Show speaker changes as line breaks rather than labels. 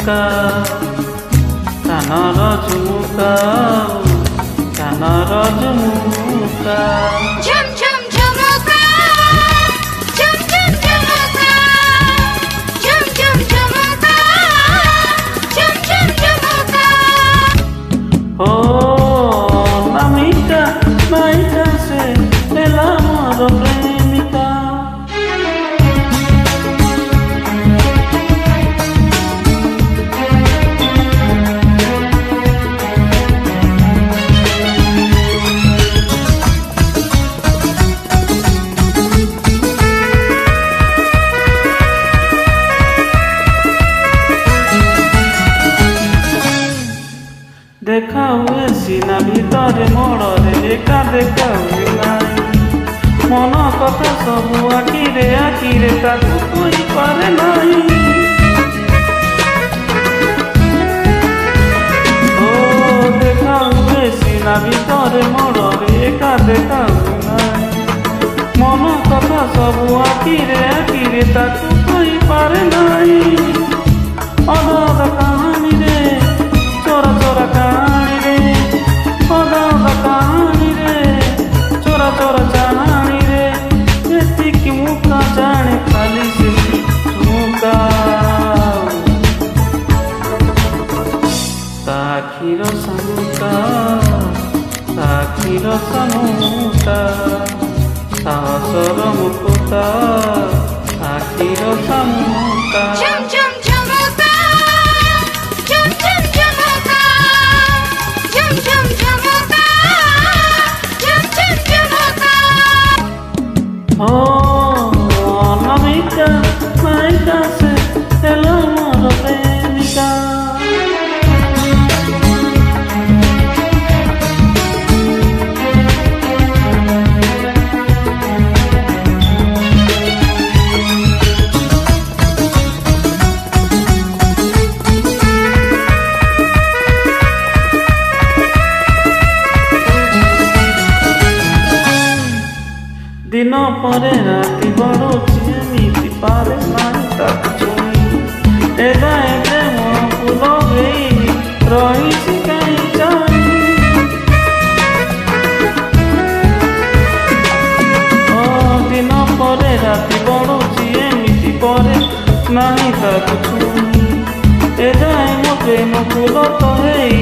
ଝୁମୁକା କାନର ଝୁମୁକା କାନର ଝୁମୁକା
ଝୁମ୍ ଝୁମ୍ ଝୁମୁକା ଝୁମ୍ ଝୁମ୍ ଝୁମୁକା ଝୁମ୍ ଝୁମ୍ ଝୁମୁକା ଝୁମ୍ ଝୁମ୍ ଝୁମୁକା
ଓ ନାମିକା ନାୟିକା ସେ ହେଲା ମୋର ପ୍ରେମିକା देखा हुए सीना भितर मोड़े एका देखा हुए नाई मन कथा सब आखिरे ताकू कोई पारे नहीं ओ देखा हुए सीना भितर मोड़े एका देखा हुए नाई मन कथा सब आखिरे ताकू कोई पारे नहीं अनाथ कहानी रे चोरा चोरा कहानी रे अनाथ कहानी रे चोरा चोरा कहानी रे एतिकी मुका जाने खाली से मुका ताखिर समुका साहसर मुकुता ताखिर समुका
ঝুম ঝুম ঝুমুকা ঝুম ঝুম ঝুমুকা ঝুম ঝুম ঝুমুকা ঝুম ঝুম ঝুমুকা
ओ नामिका नायिका से हेलो मोर प्रेमिका दिन परे राति बढुछि एमिति पारे नाही ताकु छुई एदा प्रेम फुल गई रहिछि काई जाई ओ दिन परे राति बढुछि एमिति परे नाही ताकु छुई एदा प्रेम फुल तो हेई